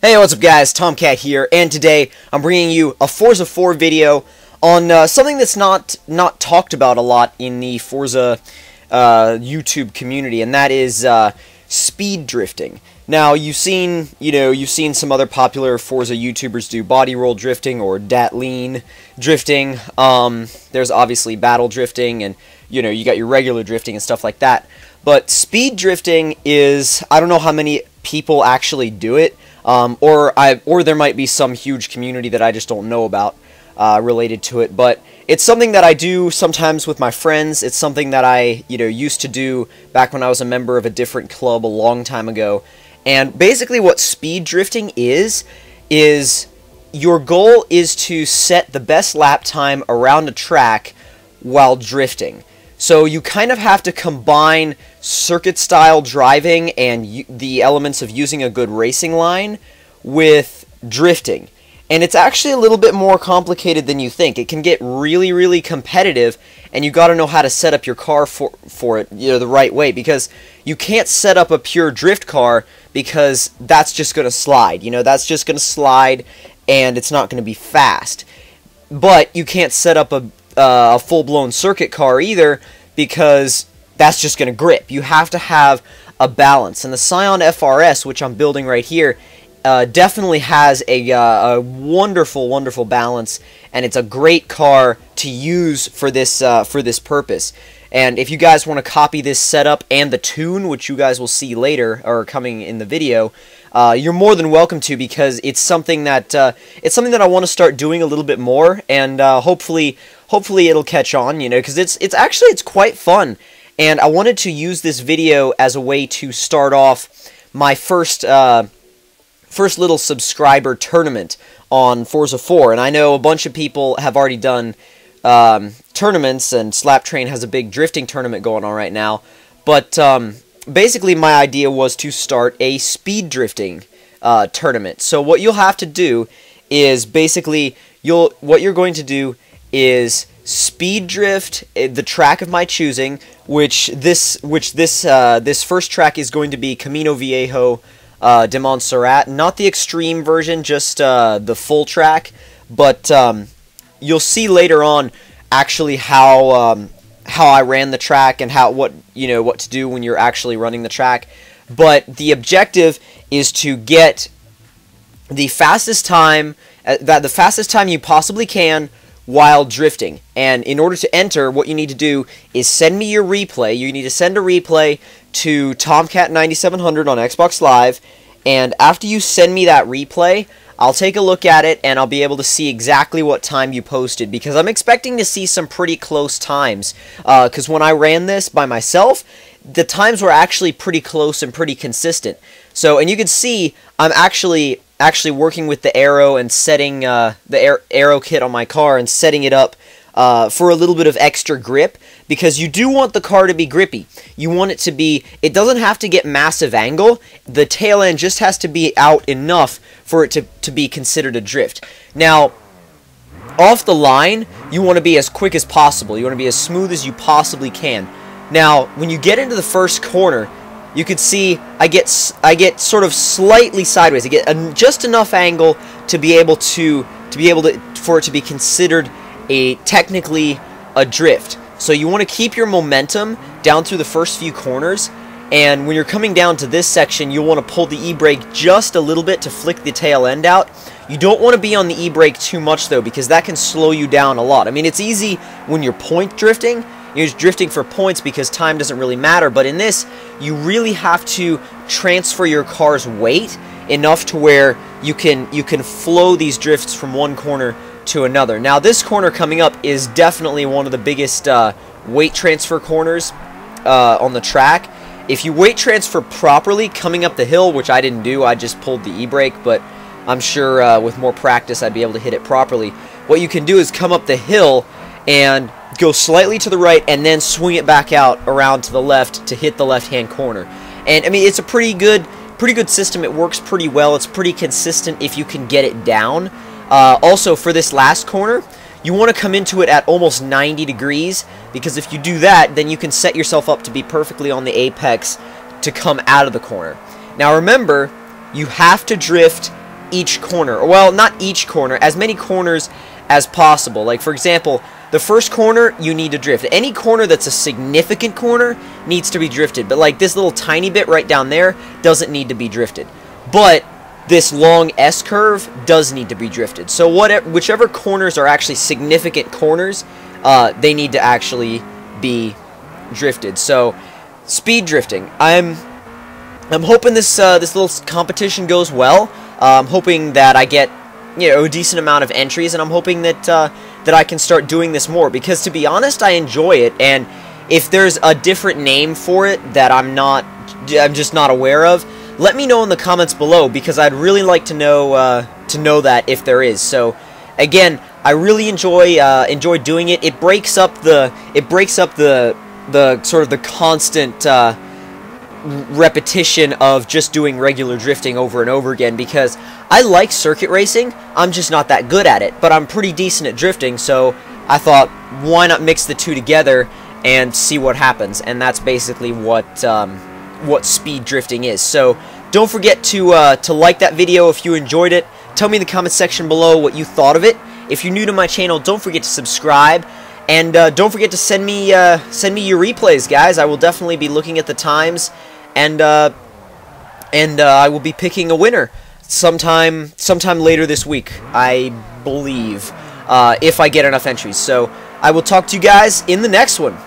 Hey, what's up guys, Tomcat here, and today I'm bringing you a Forza 4 video on something that's not talked about a lot in the Forza YouTube community, and that is speed drifting. Now, you've seen some other popular Forza YouTubers do body roll drifting or dat lean drifting. There's obviously battle drifting, and you got your regular drifting and stuff like that. But speed drifting is, I don't know how many people actually do it. Or there might be some huge community that I just don't know about related to it, but it's something that I do sometimes with my friends. It's something that I used to do back when I was a member of a different club a long time ago. And basically what speed drifting is your goal is to set the best lap time around a track while drifting. So you kind of have to combine circuit-style driving and the elements of using a good racing line with drifting. And it's actually a little bit more complicated than you think. It can get really, really competitive, and you got to know how to set up your car for it the right way, because you can't set up a pure drift car because that's just going to slide. That's just going to slide, and it's not going to be fast. But you can't set up a full-blown circuit car either, because that's just going to grip. You have to have a balance, and the Scion FRS, which I'm building right here, definitely has a wonderful, wonderful balance, and it's a great car to use for this purpose. And if you guys want to copy this setup and the tune, which you guys will see later or coming in the video, you're more than welcome to, because it's something that I want to start doing a little bit more, and hopefully it'll catch on, because it's quite fun. And I wanted to use this video as a way to start off my first little subscriber tournament on Forza 4. And I know a bunch of people have already done tournaments, and Slap Train has a big drifting tournament going on right now. But basically my idea was to start a speed drifting tournament. So what you'll have to do is basically what you're going to do is speed drift the track of my choosing, which this first track is going to be Camino Viejo de Montserrat, not the extreme version, just the full track. But you'll see later on actually how I ran the track and what to do when you're actually running the track. But the objective is to get the fastest time you possibly can while drifting. And in order to enter, what you need to do is send me your replay. You need to send a replay to Tomcat9700 on Xbox Live, and after you send me that replay, I'll take a look at it, and I'll be able to see exactly what time you posted, because I'm expecting to see some pretty close times, because when I ran this by myself, the times were actually pretty close and pretty consistent. So, and you can see I'm actually working with the aero and setting the aero kit on my car and setting it up for a little bit of extra grip, because you do want the car to be grippy. You want it to be, it doesn't have to get massive angle, the tail end just has to be out enough for it to be considered a drift. Now, off the line, you want to be as quick as possible. You want to be as smooth as you possibly can. Now, when you get into the first corner, you can see I get sort of slightly sideways. I get just enough angle to be able for it to be considered technically a drift. So you want to keep your momentum down through the first few corners, and when you're coming down to this section, you'll want to pull the e-brake just a little bit to flick the tail end out. You don't want to be on the e-brake too much though, because that can slow you down a lot. I mean, it's easy when you're point drifting. You're just drifting for points because time doesn't really matter, but in this, you really have to transfer your car's weight enough to where you can flow these drifts from one corner to another. Now, this corner coming up is definitely one of the biggest weight transfer corners on the track. If you weight transfer properly coming up the hill, which I didn't do, I just pulled the e-brake, but I'm sure with more practice I'd be able to hit it properly. What you can do is come up the hill and go slightly to the right and then swing it back out around to the left to hit the left-hand corner. And I mean, it's a pretty good system. It works pretty well. It's pretty consistent if you can get it down. Also, for this last corner, you want to come into it at almost 90 degrees, because if you do that, then you can set yourself up to be perfectly on the apex to come out of the corner. Now remember, you have to drift each corner. Well, not each corner, as many corners as possible. Like, for example, the first corner, you need to drift. Any corner that's a significant corner needs to be drifted. But, like, this little tiny bit right down there doesn't need to be drifted. But this long S-curve does need to be drifted. So whichever corners are actually significant corners, they need to actually be drifted. So, speed drifting. I'm hoping this little competition goes well. I'm hoping that I get, you know, a decent amount of entries, and I'm hoping that that I can start doing this more, because to be honest, I enjoy it. And if there's a different name for it that I'm just not aware of, let me know in the comments below, because I'd really like to know that if there is. So again, I really enjoy doing it. It breaks up the sort of the constant repetition of just doing regular drifting over and over again, because I like circuit racing. I'm just not that good at it, but I'm pretty decent at drifting, so I thought, why not mix the two together and see what happens? And that's basically what speed drifting is. So don't forget to like that video if you enjoyed it. Tell me in the comment section below what you thought of it. If you're new to my channel, don't forget to subscribe. And don't forget to send me your replays, guys. I will definitely be looking at the times, and I will be picking a winner sometime later this week, I believe, if I get enough entries. So I will talk to you guys in the next one.